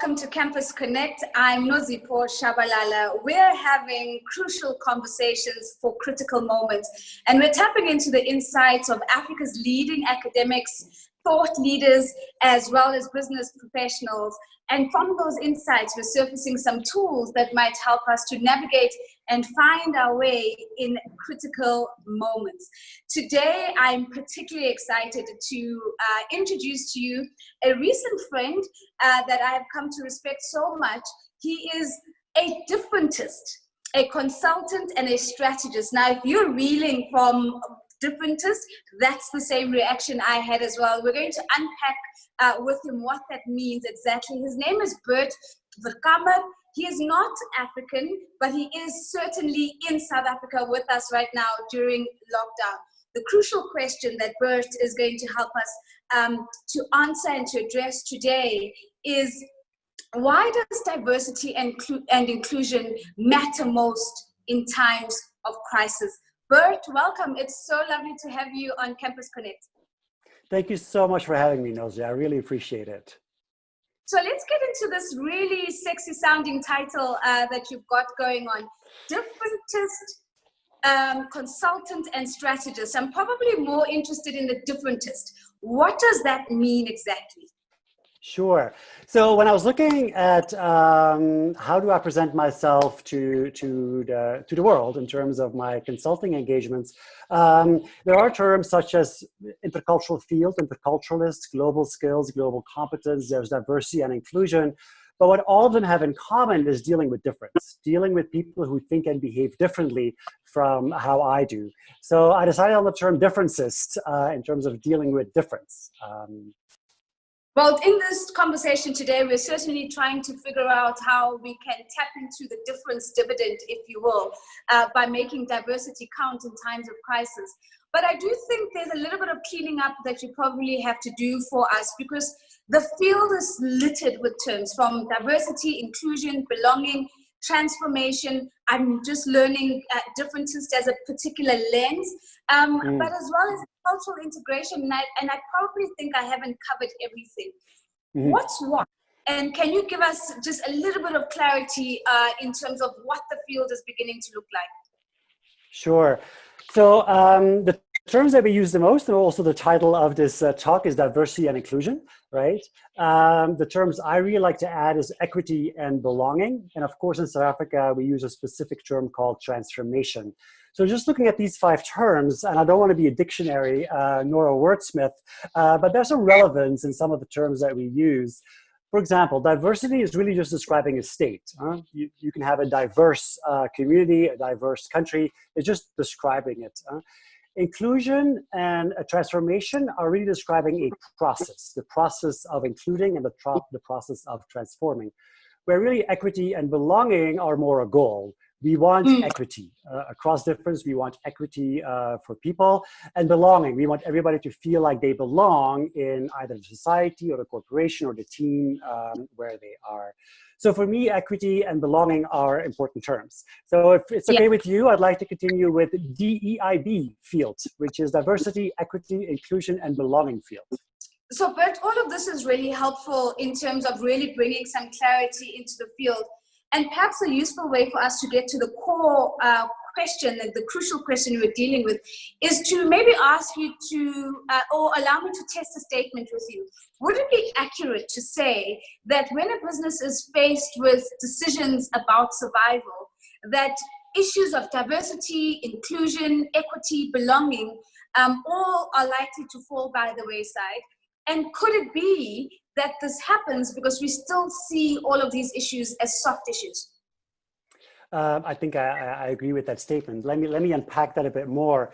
welcome to Campus Connect. I'm Nozipho, Tshabalala. We're having crucial conversations for critical moments, and we're tapping into the insights of Africa's leading academics, thought leaders, as well as business professionals. And from those insights, we're surfacing some tools that might help us to navigate and find our way in critical moments. Today, I'm particularly excited to introduce to you a recent friend that I have come to respect so much. He is a differentist, a consultant, and a strategist. Now, if you're reeling from differentist, that's the same reaction I had as well. We're going to unpack with him what that means exactly. His name is Bert Vercamer. He is not African, but he is certainly in South Africa with us right now during lockdown. The crucial question that Bert is going to help us to answer and to address today is, why does diversity and inclusion matter most in times of crisis? Bert, welcome. It's so lovely to have you on Campus Connect. Thank you so much for having me, Nozi. I really appreciate it. So let's get into this really sexy sounding title that you've got going on. Differentist, consultant and strategist. I'm probably more interested in the differentist. What does that mean exactly? Sure. So when I was looking at how do I present myself to the world in terms of my consulting engagements, there are terms such as intercultural field, interculturalist, global skills, global competence, there's diversity and inclusion. But what all of them have in common is dealing with difference, dealing with people who think and behave differently from how I do. So I decided on the term differencist in terms of dealing with difference. Well, in this conversation today, we're certainly trying to figure out how we can tap into the difference dividend, if you will, by making diversity count in times of crisis. But I do think there's a little bit of cleaning up that you probably have to do for us, because the field is littered with terms from diversity, inclusion, belonging, transformation. I'm just learning differentist as a particular lens, but as well as cultural integration. And I probably think I haven't covered everything. What's what? And can you give us just a little bit of clarity in terms of what the field is beginning to look like? Sure. So the terms that we use the most, and also the title of this talk, is diversity and inclusion, right? The terms I really like to add is equity and belonging. And of course, in South Africa, we use a specific term called transformation. So just looking at these 5 terms, and I don't want to be a dictionary nor a wordsmith, but there's some relevance in some of the terms that we use. For example, diversity is really just describing a state. You can have a diverse community, a diverse country. It's just describing it. Inclusion and a transformation are really describing a process, the process of including and the process of transforming, where really equity and belonging are more a goal. We want equity across difference. We want equity for people, and belonging. We want everybody to feel like they belong in either the society or the corporation or the team where they are. So for me, equity and belonging are important terms. So if it's okay with you, I'd like to continue with DEIB field, which is diversity, equity, inclusion, and belonging field. So Bert, all of this is really helpful in terms of really bringing some clarity into the field. And perhaps a useful way for us to get to the core question, the crucial question we're dealing with, is to maybe ask you to, or allow me to test a statement with you. Would it be accurate to say that when a business is faced with decisions about survival, that issues of diversity, inclusion, equity, belonging, all are likely to fall by the wayside? And could it be that this happens because we still see all of these issues as soft issues? I think I agree with that statement. Let me unpack that a bit more.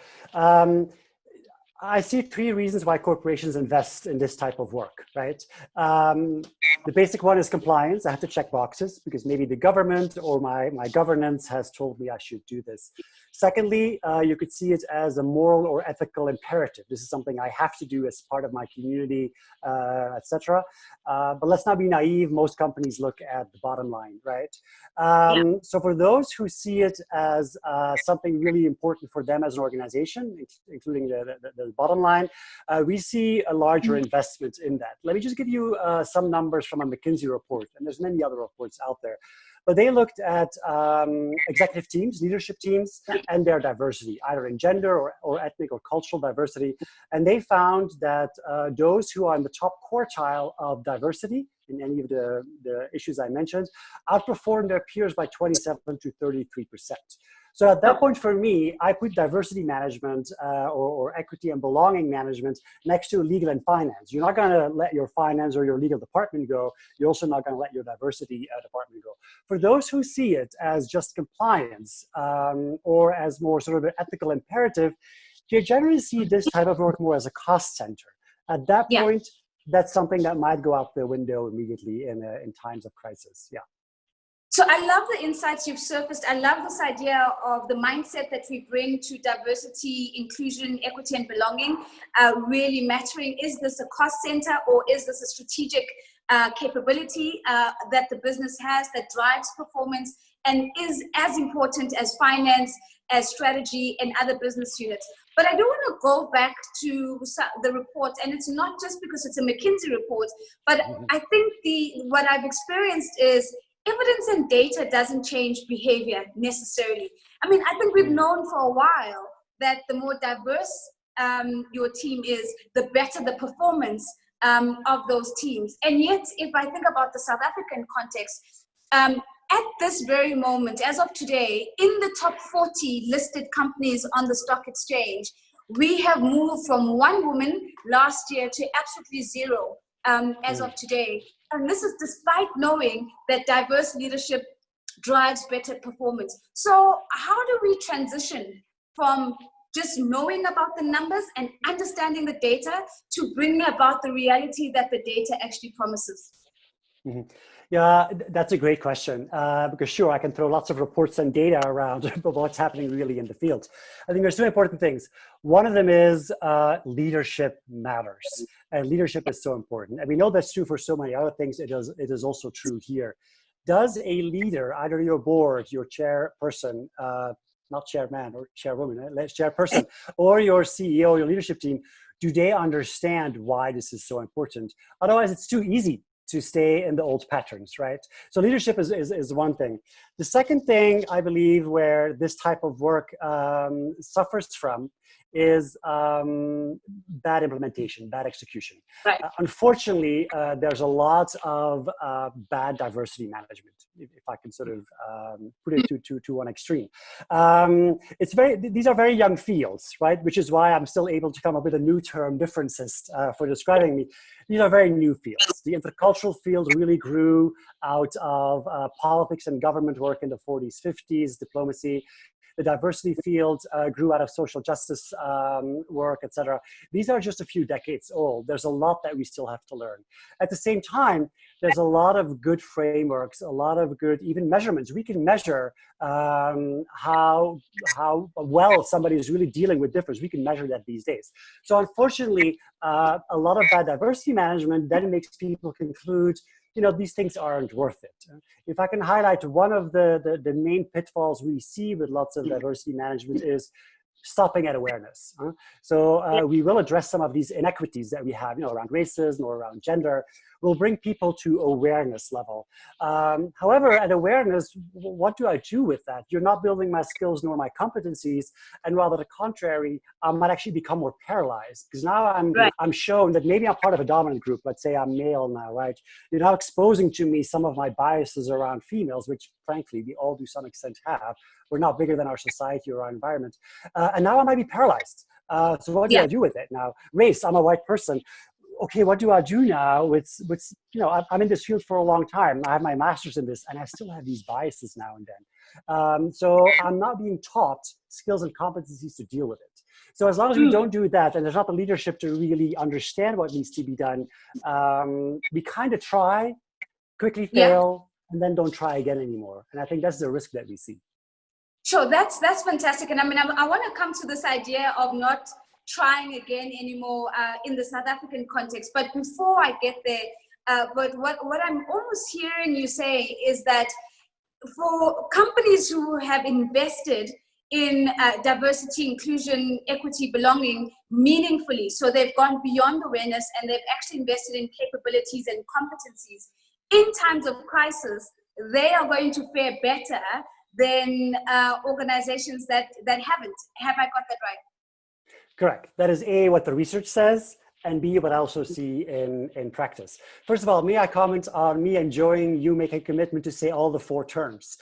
I see 3 reasons why corporations invest in this type of work, right? The basic one is compliance. I have to check boxes because maybe the government or my governance has told me I should do this. Secondly, you could see it as a moral or ethical imperative. This is something I have to do as part of my community, etc. But let's not be naive. Most companies look at the bottom line, right? So for those who see it as something really important for them as an organization, including the the bottom line, we see a larger investment in that. Let me just give you some numbers from a McKinsey report, and there's many other reports out there. But they looked at executive teams, leadership teams, and their diversity, either in gender or ethnic or cultural diversity. And they found that those who are in the top quartile of diversity in any of the issues I mentioned outperformed their peers by 27 to 33%. So at that point for me, I put diversity management or equity and belonging management next to legal and finance. You're not going to let your finance or your legal department go. You're also not going to let your diversity department go. For those who see it as just compliance or as more sort of an ethical imperative, you generally see this type of work more as a cost center. At that point, that's something that might go out the window immediately in times of crisis. Yeah. So I love the insights you've surfaced. I love this idea of the mindset that we bring to diversity, inclusion, equity, and belonging really mattering. Is this a cost center or is this a strategic capability that the business has that drives performance and is as important as finance, as strategy, and other business units? But I do want to go back to the report, and it's not just because it's a McKinsey report, but I think what I've experienced is evidence and data doesn't change behavior necessarily. I mean, I think we've known for a while that the more diverse your team is, the better the performance of those teams. And yet, if I think about the South African context, at this very moment, as of today, in the top 40 listed companies on the stock exchange, we have moved from 1 woman last year to absolutely 0 as of today. And this is despite knowing that diverse leadership drives better performance. So how do we transition from just knowing about the numbers and understanding the data to bringing about the reality that the data actually promises? Yeah, that's a great question, because sure, I can throw lots of reports and data around about what's happening really in the field. I think there's 2 important things. One of them is leadership matters, and leadership is so important. And we know that's true for so many other things. It is also true here. Does a leader, either your board, your chairperson, not chairman or chairwoman, chairperson, or your CEO, your leadership team, do they understand why this is so important? Otherwise, it's too easy to stay in the old patterns, right? So leadership is one thing. The second thing, I believe, where this type of work suffers from is bad implementation, bad execution. Right. Unfortunately, there's a lot of bad diversity management, if I can sort of put it to one extreme. These are very young fields, right? Which is why I'm still able to come up with a new term, differentist, for describing me. These are very new fields. The intercultural field really grew out of politics and government work in the 40s, 50s, diplomacy. The diversity field grew out of social justice work, etc. These are just a few decades old. There's a lot that we still have to learn. At the same time, there's a lot of good frameworks, a lot of good even measurements. We can measure how well somebody is really dealing with difference. We can measure that these days. So unfortunately, a lot of bad diversity management then makes people conclude, these things aren't worth it. If I can highlight one of the main pitfalls we see with lots of diversity management is stopping at awareness. So we will address some of these inequities that we have, around racism or around gender. We'll bring people to awareness level. However, at awareness, what do I do with that? You're not building my skills nor my competencies, and rather the contrary, I might actually become more paralyzed because now I'm shown that maybe I'm part of a dominant group. Let's say I'm male now, right? You're now exposing to me some of my biases around females, which frankly we all to some extent have. We're not bigger than our society or our environment. And now I might be paralyzed. So what do I do with it now? Race, I'm a white person. Okay, what do I do now with I'm in this field for a long time. I have my master's in this and I still have these biases now and then. So I'm not being taught skills and competencies to deal with it. So as long as we don't do that, and there's not the leadership to really understand what needs to be done, we kind of try, quickly fail, and then don't try again anymore. And I think that's the risk that we see. Sure, that's fantastic. And I mean, I want to come to this idea of not trying again anymore in the South African context. But before I get there, but what I'm almost hearing you say is that for companies who have invested in diversity, inclusion, equity, belonging meaningfully. So they've gone beyond awareness and they've actually invested in capabilities and competencies. In times of crisis, they are going to fare better than organizations that haven't. Have I got that right? Correct. That is A, what the research says, and B, what I also see in practice. First of all, may I comment on me enjoying you make a commitment to say all the 4 terms.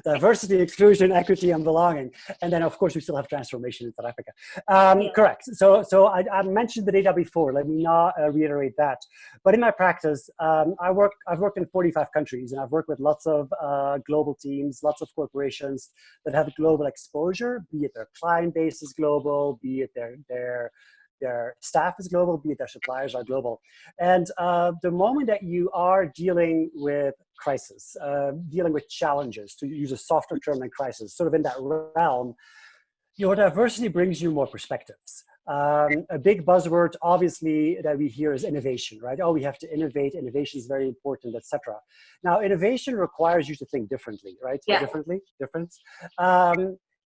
Diversity, inclusion, equity, and belonging. And then, of course, we still have transformation in South Africa. Yeah. Correct. So I mentioned the data before. Let me not reiterate that. But in my practice, I've worked in 45 countries, and I've worked with lots of global teams, lots of corporations that have global exposure, be it their client base is global, be it their staff is global, be it their suppliers are global. And the moment that you are dealing with crisis, dealing with challenges, to use a softer term than crisis, sort of in that realm, your diversity brings you more perspectives. A big buzzword, obviously, that we hear is innovation, right? Oh, we have to innovate. Innovation is very important, etc. Now, innovation requires you to think differently, right? Yeah. Different.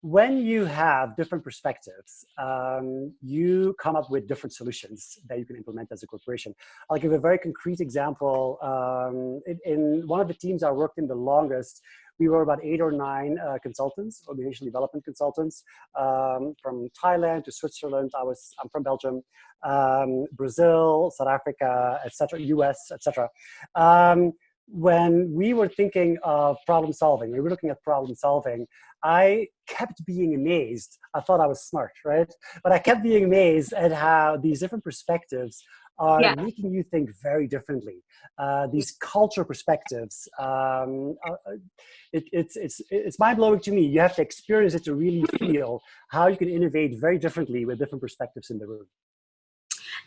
When you have different perspectives, you come up with different solutions that you can implement as a corporation. I'll give a very concrete example. In one of the teams I worked in the longest, we were about 8 or 9 consultants, organizational development consultants, from Thailand to Switzerland. I'm from Belgium, Brazil, South Africa, etc., US, etc. When we were thinking of problem solving, we were looking at problem solving, I kept being amazed. I thought I was smart, right? But I kept being amazed at how these different perspectives are making you think very differently. These culture perspectives, it's mind-blowing to me. You have to experience it to really feel how you can innovate very differently with different perspectives in the room.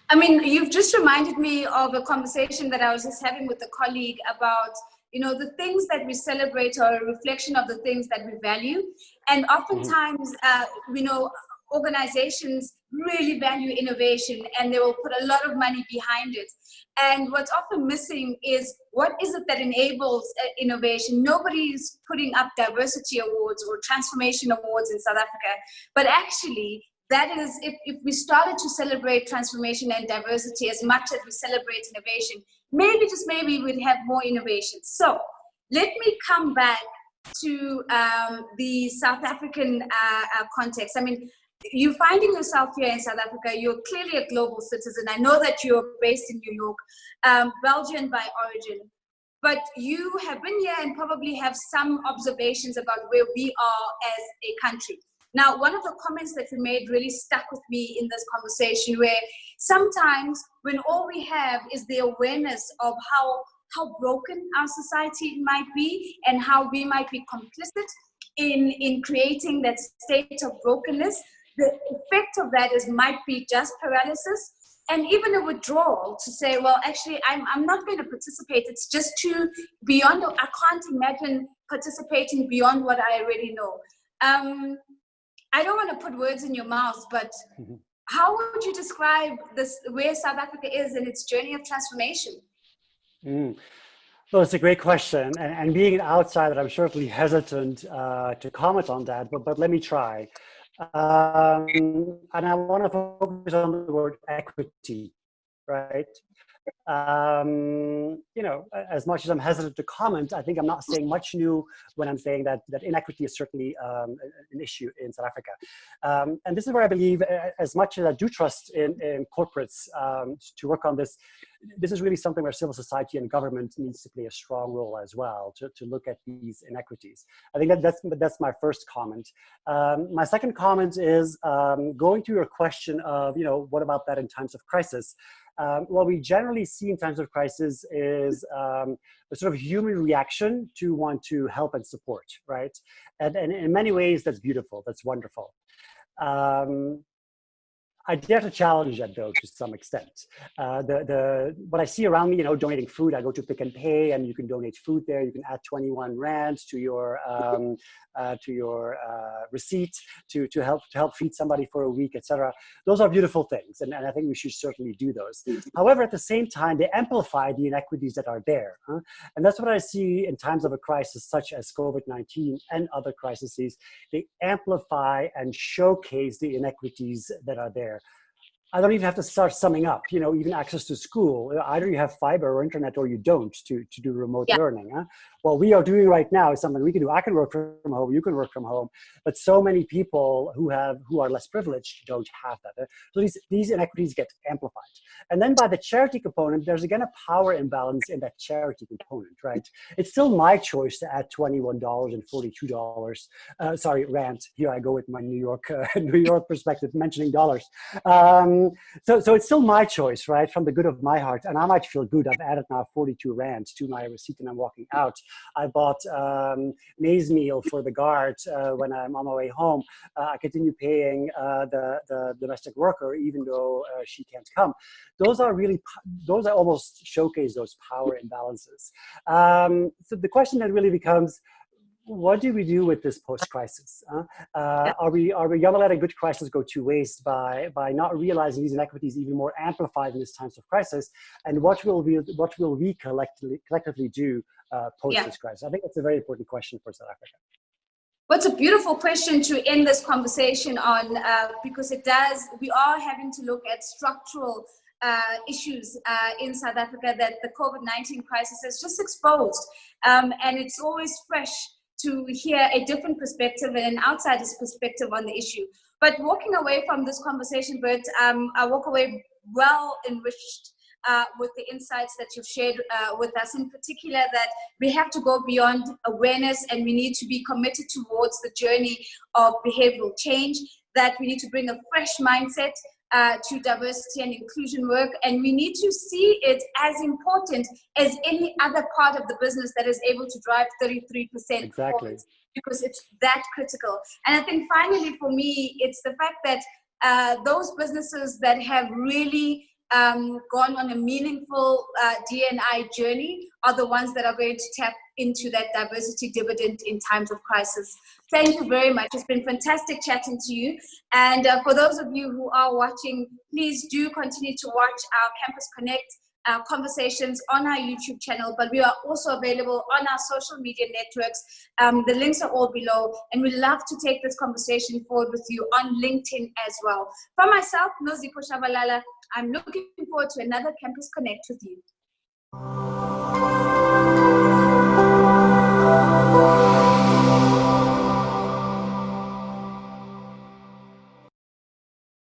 I mean, you've just reminded me of a conversation that I was just having with a colleague about, the things that we celebrate are a reflection of the things that we value. And oftentimes, organizations really value innovation and they will put a lot of money behind it. And what's often missing is what is it that enables innovation? Nobody's putting up diversity awards or transformation awards in South Africa, but actually, that is, if we started to celebrate transformation and diversity as much as we celebrate innovation, maybe we'd have more innovation. So let me come back to the South African context. I mean, you're finding yourself here in South Africa. You're clearly a global citizen. I know that you're based in New York, Belgian by origin. But you have been here and probably have some observations about where we are as a country. Now, one of the comments that you made really stuck with me in this conversation, where sometimes when all we have is the awareness of how broken our society might be and how we might be complicit in creating that state of brokenness, the effect of that might be just paralysis and even a withdrawal to say, well, actually, I'm not going to participate. It's just too beyond. I can't imagine participating beyond what I already know. I don't want to put words in your mouth, but how would you describe this, where South Africa is in its journey of transformation? Well, it's a great question. And being an outsider, I'm certainly hesitant to comment on that, but let me try. And I want to focus on the word equity, right? As much as I'm hesitant to comment, I think I'm not saying much new when I'm saying that inequity is certainly an issue in South Africa. And this is where I believe, as much as I do trust in corporates to work on this, this is really something where civil society and government needs to play a strong role as well to look at these inequities. I think that's my first comment. My second comment is going to your question of, what about that in times of crisis? What we generally see in times of crisis is a sort of human reaction to want to help and support, right? And in many ways, that's beautiful, that's wonderful. I dare to challenge that though to some extent. What I see around me, donating food. I go to Pick and Pay, and you can donate food there. You can add 21 rand to your receipt to help feed somebody for a week, etc. Those are beautiful things, and I think we should certainly do those. However, at the same time, they amplify the inequities that are there, and that's what I see in times of a crisis such as COVID-19 and other crises. They amplify and showcase the inequities that are there. I don't even have to start summing up, even access to school. Either you have fiber or internet or you don't to do remote learning. What we are doing right now is something we can do. I can work from home, you can work from home, but so many people who are less privileged don't have that. So these inequities get amplified. And then by the charity component, there's again a power imbalance in that charity component, right? It's still my choice to add $21 and $42. Rand. Here I go with my New York perspective, mentioning dollars. So it's still my choice, right? From the good of my heart, and I might feel good. I've added now 42 rand to my receipt, and I'm walking out. I bought maize meal for the guard when I'm on my way home. I continue paying the domestic worker, even though she can't come. Those almost showcase those power imbalances. So the question then really becomes, what do we do with this post-crisis? Are we gonna let a good crisis go to waste by not realizing these inequities even more amplified in these times of crisis? And what will we collectively do post this crisis? I think that's a very important question for South Africa. Well, it's a beautiful question to end this conversation on, because we are having to look at structural issues in South Africa that the COVID-19 crisis has just exposed. And it's always fresh to hear a different perspective and an outsider's perspective on the issue. But walking away from this conversation, Bert, I walk away well enriched with the insights that you've shared with us, in particular that we have to go beyond awareness and we need to be committed towards the journey of behavioral change, that we need to bring a fresh mindset to diversity and inclusion work, and we need to see it as important as any other part of the business that is able to drive 33% exactly, because it's that critical. And I think finally for me, it's the fact that those businesses that have really gone on a meaningful D&I journey are the ones that are going to tap into that diversity dividend in times of crisis. Thank you very much. It's been fantastic chatting to you. And for those of you who are watching, please do continue to watch our Campus Connect conversations on our YouTube channel, but we are also available on our social media networks. The links are all below, and we'd love to take this conversation forward with you on LinkedIn as well. For myself, Nozipho Tshabalala, I'm looking forward to another Campus Connect with you.